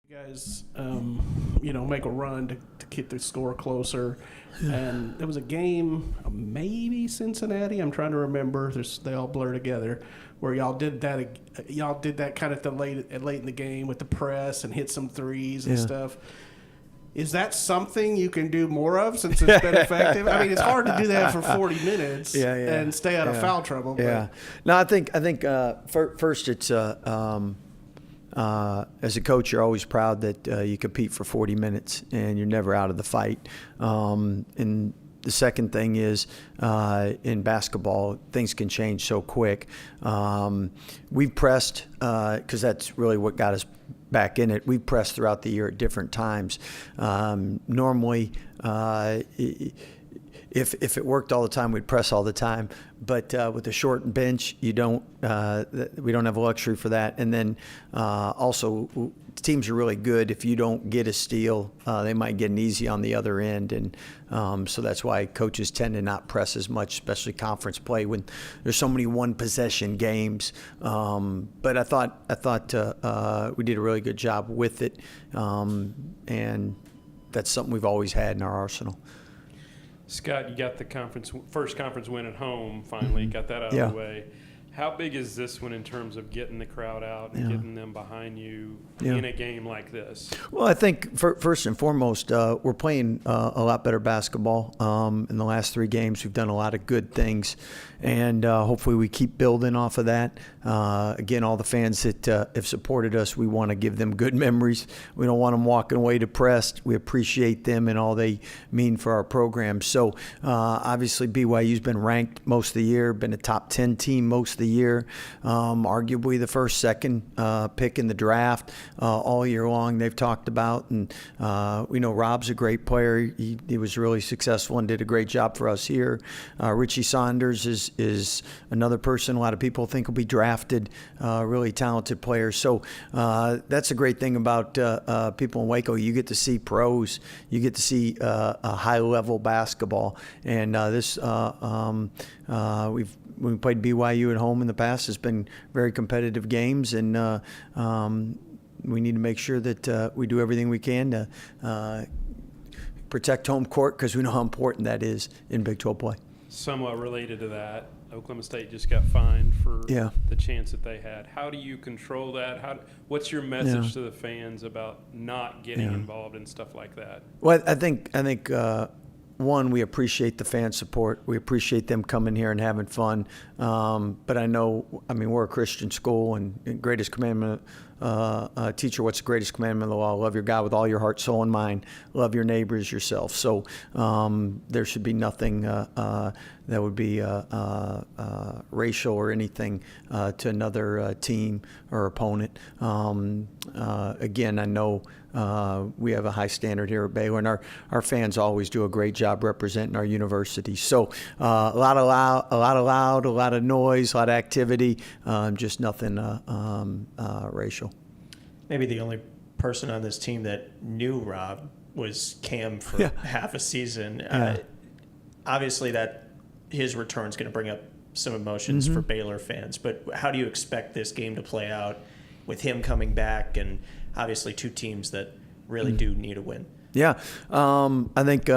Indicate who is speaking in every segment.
Speaker 1: You guys, make a run to keep the score closer. And there was a game, maybe Cincinnati. I'm trying to remember. They all blur together. Where y'all did that. Y'all did that kind of late in the game with the press and hit some threes and stuff. Is that something you can do more of since it's been effective? I mean, it's hard to do that for 40 minutes and stay out of foul trouble.
Speaker 2: Yeah. No, I think first it's as a coach, you're always proud that you compete for 40 minutes and you're never out of the fight. And the second thing is in basketball, things can change so quick. We've pressed because that's really what got us back in it. We've pressed throughout the year at different times. Normally, if it worked all the time, we'd press all the time. But with a short bench, we don't have a luxury for that. And then also, teams are really good. If you don't get a steal, they might get an easy on the other end. And so that's why coaches tend to not press as much, especially conference play when there's so many one-possession games. But I thought we did a really good job with it. And that's something we've always had in our arsenal.
Speaker 3: Scott, you got the first conference win at home, finally. Got that out of the way. How big is this one in terms of getting the crowd out and getting them behind you in a game like this?
Speaker 2: Well, I think first and foremost, we're playing a lot better basketball. In the last 3 games, we've done a lot of good things, and hopefully we keep building off of that. Again, all the fans that have supported us, we want to give them good memories. We don't want them walking away depressed. We appreciate them and all they mean for our program. So obviously BYU's been ranked most of the year, been a top 10 team most of the year, arguably the first, second pick in the draft all year long they've talked about. And we know Rob's a great player. He was really successful and did a great job for us here. Richie Saunders is another person a lot of people think will be drafted, really talented player. So that's a great thing about people in Waco. You get to see pros. You get to see a high-level basketball. And when we played BYU at home in the past, it's been very competitive games, and we need to make sure that we do everything we can to protect home court because we know how important that is in Big 12 play.
Speaker 3: Somewhat related to that, Oklahoma State just got fined for the chance that they had. How do you control that? What's your message to the fans about not getting involved in stuff like that?
Speaker 2: Well, I think one, we appreciate the fan support. We appreciate them coming here and having fun. But we're a Christian school, and greatest commandment, teacher, what's the greatest commandment of the law? Love your God with all your heart, soul, and mind. Love your neighbor as yourself. So there should be nothing that would be racial or anything to another team or opponent. Again, I know we have a high standard here at Baylor, and our fans always do a great job representing our university. So a lot of loud, a lot of noise, a lot of activity, just nothing racial.
Speaker 4: Maybe the only person on this team that knew Rob was Cam for half a season. Obviously, that his return is going to bring up some emotions for Baylor fans. But how do you expect this game to play out with him coming back and obviously 2 teams that really do need a win? Yeah,
Speaker 2: I think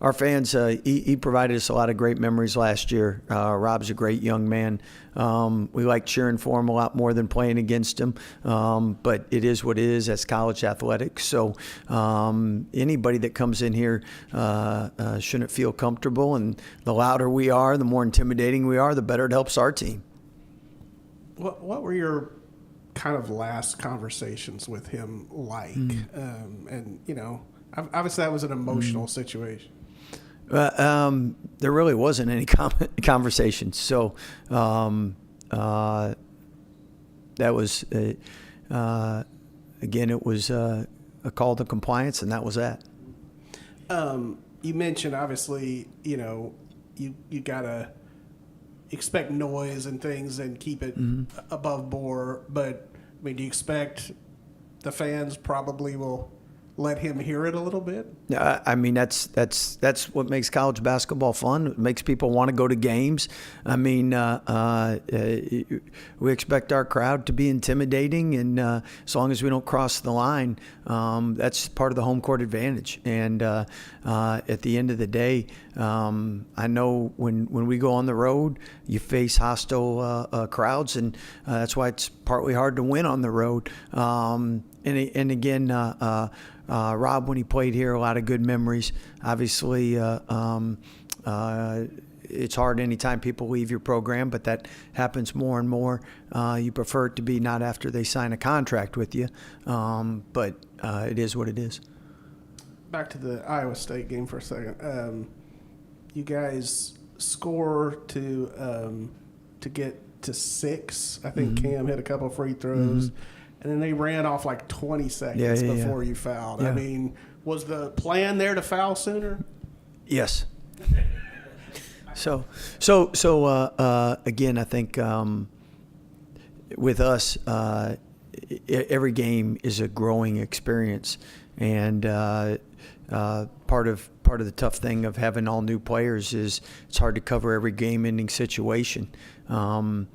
Speaker 2: our fans, he provided us a lot of great memories last year. Rob's a great young man. We like cheering for him a lot more than playing against him. But it is what it is. That's college athletics. So anybody that comes in here shouldn't feel comfortable. And the louder we are, the more intimidating we are, the better it helps our team.
Speaker 1: What were your kind of last conversations with him like? And, obviously that was an emotional situation.
Speaker 2: There really wasn't any conversation. So that was, again, it was a call to compliance, and that was that.
Speaker 1: You mentioned, obviously, you got to expect noise and things and keep it above board. But, do you expect the fans probably will let him hear it a little bit?
Speaker 2: I mean, that's what makes college basketball fun. It makes people want to go to games. I mean, we expect our crowd to be intimidating, and as long as we don't cross the line, that's part of the home court advantage. And at the end of the day, I know when we go on the road, you face hostile crowds, and that's why it's partly hard to win on the road. And again, Rob, when he played here, a lot of good memories. Obviously, it's hard anytime people leave your program, but that happens more and more. You prefer it to be not after they sign a contract with you, but it is what it is.
Speaker 1: Back to the Iowa State game for a second. You guys score to get to 6. I think Cam hit a couple free throws. And then they ran off like 20 seconds before you fouled. Yeah. I mean, was the plan there to foul sooner?
Speaker 2: Yes. So again, I think with us, every game is a growing experience, and part of the tough thing of having all new players is it's hard to cover every game-ending situation, and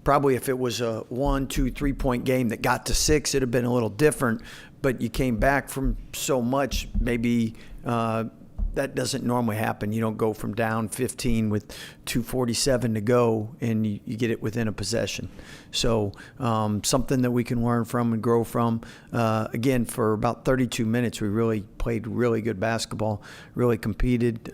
Speaker 2: probably if it was a 1, 2, 3 point game that got to 6, it'd have been a little different. But you came back from so much, maybe that doesn't normally happen. You don't go from down 15 with 2:47 to go and you get it within a possession. So something that we can learn from and grow from. Again, for about 32 minutes, we really played really good basketball, really competed.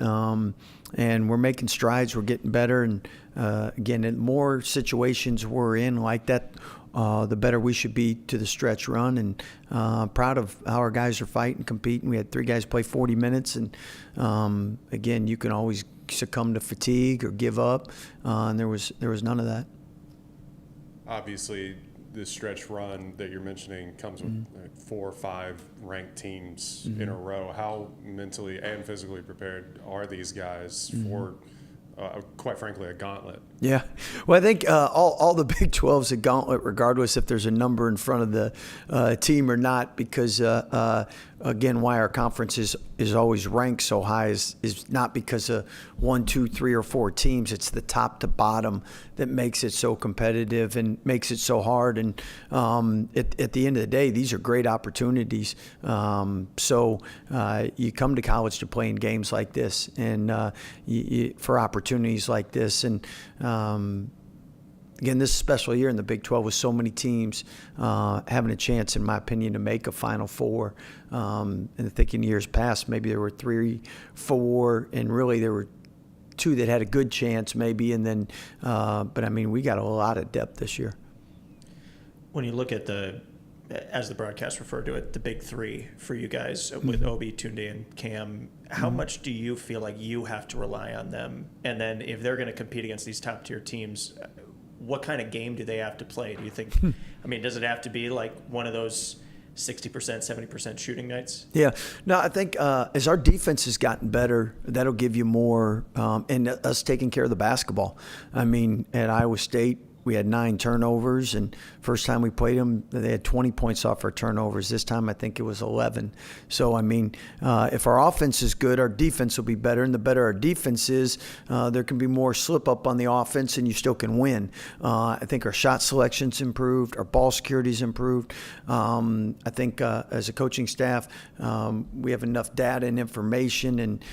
Speaker 2: And we're making strides. We're getting better. And, again, the more situations we're in like that, the better we should be to the stretch run. And proud of how our guys are fighting, competing. We had 3 guys play 40 minutes. And, again, you can always succumb to fatigue or give up. And there was none of that.
Speaker 5: Obviously, this stretch run that you're mentioning comes with 4 or 5 ranked teams in a row. How mentally and physically prepared are these guys for, quite frankly, a gauntlet?
Speaker 2: Yeah. Well, I think all the Big 12's a gauntlet, regardless if there's a number in front of the team or not, because, again, why our conference is always ranked so high is not because of 1, 2, 3, or 4 teams. It's the top to bottom that makes it so competitive and makes it so hard. And at the end of the day, these are great opportunities. So you come to college to play in games like this and for opportunities like this. And again, this special year in the Big 12 with so many teams having a chance, in my opinion, to make a Final Four. And I think in years past, maybe there were 3, 4, and really there were 2 that had a good chance maybe. And then, but I mean, we got a lot of depth this year.
Speaker 4: When you look at as the broadcast referred to it, the big 3 for you guys with Obi, Tunde, and Cam, how much do you feel like you have to rely on them? And then if they're going to compete against these top tier teams, what kind of game do they have to play? Do you think, I mean, does it have to be like one of those 60%, 70% shooting nights?
Speaker 2: Yeah. No, I think as our defense has gotten better, that'll give you more, and us taking care of the basketball. I mean, at Iowa State, we had 9 turnovers, and first time we played them, they had 20 points off our turnovers. This time, I think it was 11. So, I mean, if our offense is good, our defense will be better, and the better our defense is, there can be more slip-up on the offense, and you still can win. I think our shot selection's improved. Our ball security's improved. I think as a coaching staff, we have enough data and information, and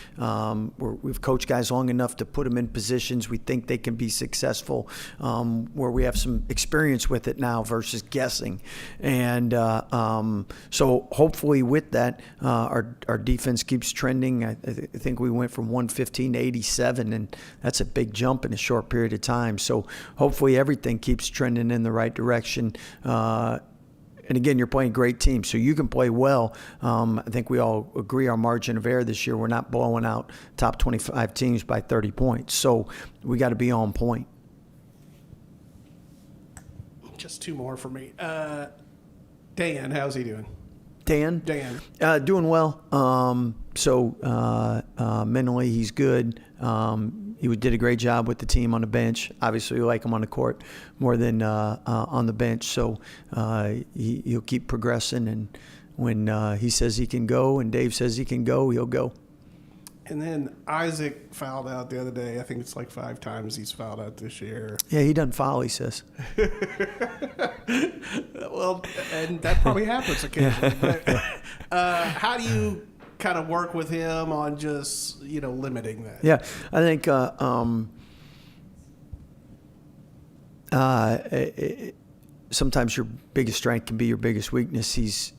Speaker 2: we've coached guys long enough to put them in positions we think they can be successful, where we have some experience with it now versus guessing. And so hopefully with that, our defense keeps trending. I think we went from 115 to 87, and that's a big jump in a short period of time. So hopefully everything keeps trending in the right direction. And again, you're playing great teams, so you can play well. I think we all agree our margin of error this year, we're not blowing out top 25 teams by 30 points. So we got to be on point.
Speaker 1: Just 2 more for me. Dan, how's he doing?
Speaker 2: Dan?
Speaker 1: Dan.
Speaker 2: Doing well. Mentally, he's good. He did a great job with the team on the bench. Obviously, we like him on the court more than on the bench. So he'll keep progressing. And when he says he can go and Dave says he can go, he'll go.
Speaker 1: And then Isaac fouled out the other day. I think it's like 5 times he's fouled out this year.
Speaker 2: Yeah, he doesn't foul, he says.
Speaker 1: Well, and that probably happens occasionally. But how do you kind of work with him on just, limiting that?
Speaker 2: Yeah, I think sometimes your biggest strength can be your biggest weakness. He's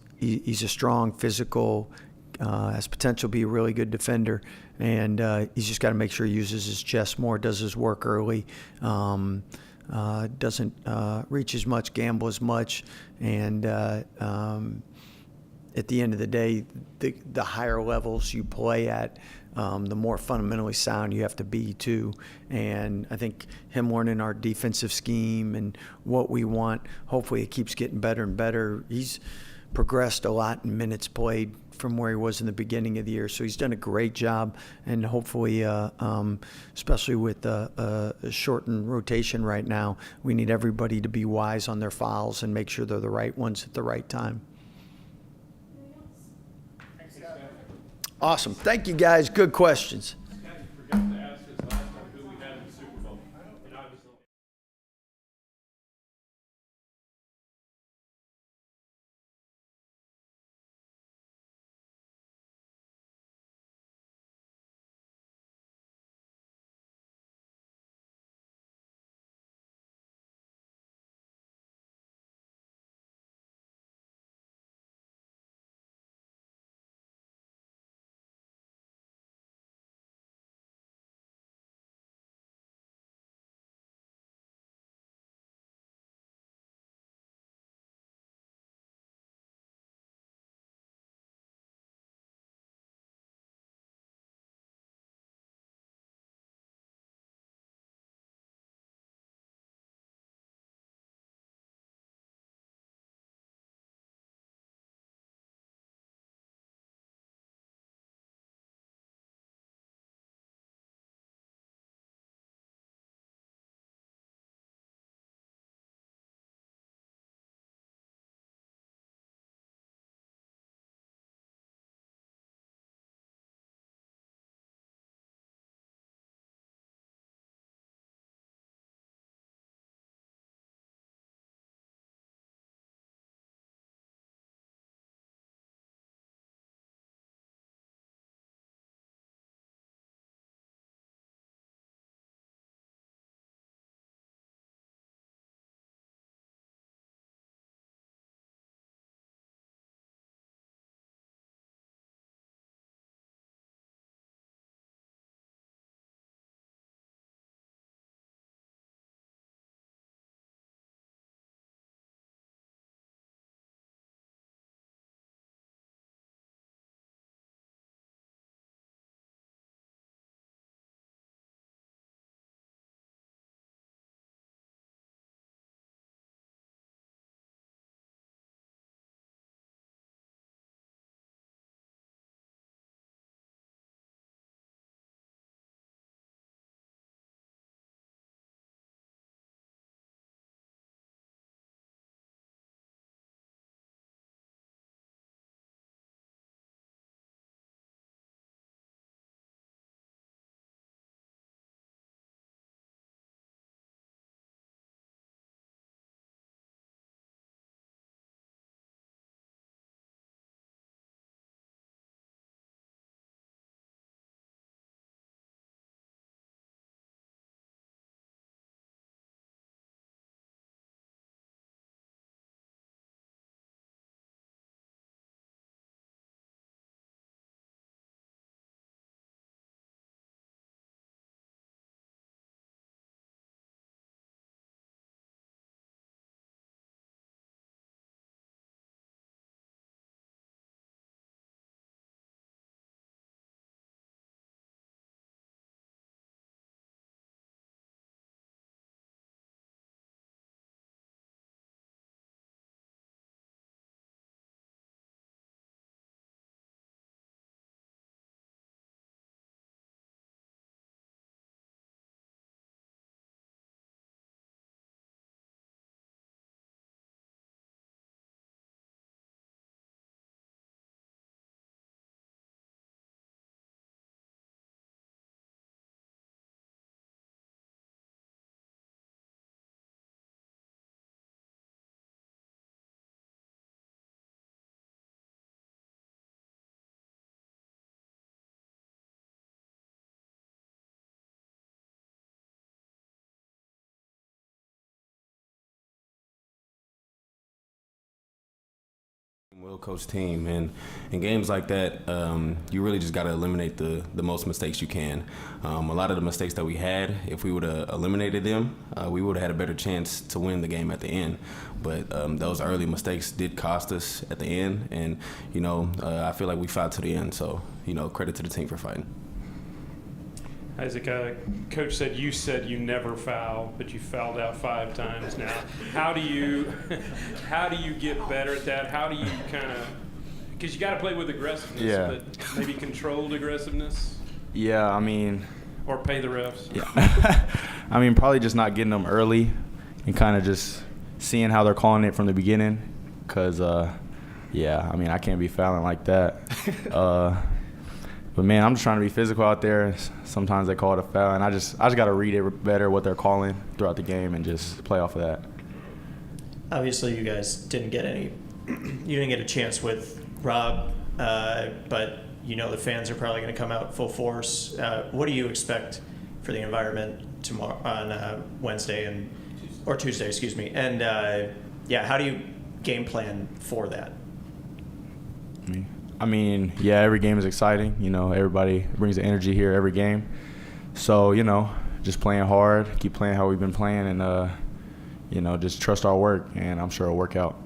Speaker 2: a strong, physical, has potential to be a really good defender, and he's just got to make sure he uses his chest more, does his work early, doesn't reach as much, gamble as much, and at the end of the day, the higher levels you play at, the more fundamentally sound you have to be too. And I think him learning our defensive scheme and what we want, hopefully it keeps getting better and better. He's progressed a lot in minutes played from where he was in the beginning of the year. So he's done a great job, and hopefully, especially with a shortened rotation right now, we need everybody to be wise on their fouls and make sure they're the right ones at the right time. Awesome. Thank you, guys. Good questions.
Speaker 6: well-coached team, and in games like that, you really just got to eliminate the most mistakes you can. A lot of the mistakes that we had, if we would have eliminated them, we would have had a better chance to win the game at the end. But those early mistakes did cost us at the end, and I feel like we fought to the end. So credit to the team for fighting.
Speaker 3: Isaac, Coach said you never foul, but you fouled out 5 times now. How do you get better at that? How do you kind of, because you got to play with aggressiveness, but maybe controlled aggressiveness?
Speaker 7: Yeah, I mean.
Speaker 3: Or pay the refs?
Speaker 7: Yeah. I mean, probably just not getting them early and kind of just seeing how they're calling it from the beginning. Because, I mean, I can't be fouling like that. But, man, I'm just trying to be physical out there. Sometimes they call it a foul, and I just got to read it better, what they're calling throughout the game, and just play off of that.
Speaker 4: Obviously, you guys didn't get a chance with Rob, but the fans are probably going to come out full force. What do you expect for the environment tomorrow on Wednesday or Tuesday, excuse me? And how do you game plan for that?
Speaker 7: I mean, every game is exciting. Everybody brings the energy here every game. So, just playing hard, keep playing how we've been playing, and, just trust our work, and I'm sure it'll work out.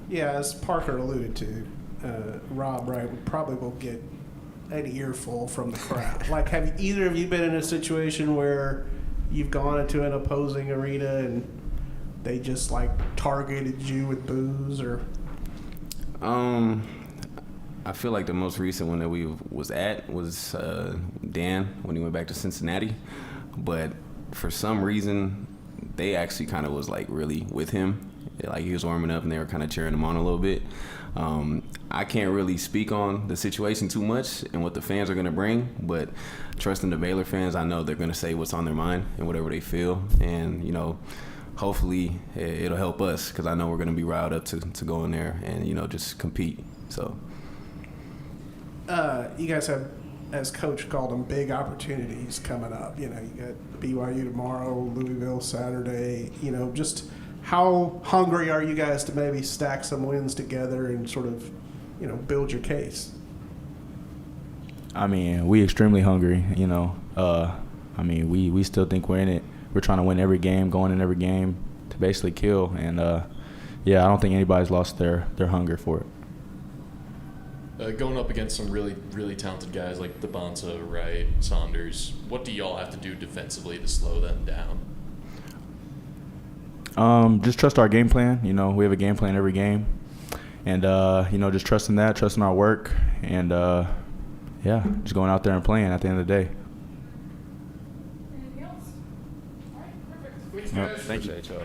Speaker 1: Yeah, as Parker alluded to, Rob, right, probably will get an earful from the crowd. Like, have either of you been in a situation where you've gone into an opposing arena and they just, targeted you with boos or –
Speaker 6: I feel like the most recent one that we was at was Dan when he went back to Cincinnati, but for some reason they actually kind of was really with him, like he was warming up and they were kind of cheering him on a little bit. I can't really speak on the situation too much and what the fans are going to bring, but trusting the Baylor fans, I know they're going to say what's on their mind and whatever they feel, and hopefully it'll help us because I know we're going to be riled up to go in there and, just compete. So,
Speaker 1: you guys have, as Coach called them, big opportunities coming up. You got BYU tomorrow, Louisville Saturday. Just how hungry are you guys to maybe stack some wins together and sort of, build your case?
Speaker 7: I mean, we extremely hungry, I mean, we still think we're in it. We're trying to win every game, going in every game to basically kill. And, I don't think anybody's lost their hunger for it.
Speaker 8: Going up against some really, really talented guys like DeBonta, Wright, Saunders, what do y'all have to do defensively to slow them down?
Speaker 7: Just trust our game plan. We have a game plan every game. And, just trusting that, trusting our work. And, just going out there and playing at the end of the day.
Speaker 3: Anything else? All right, perfect.
Speaker 7: Thank you.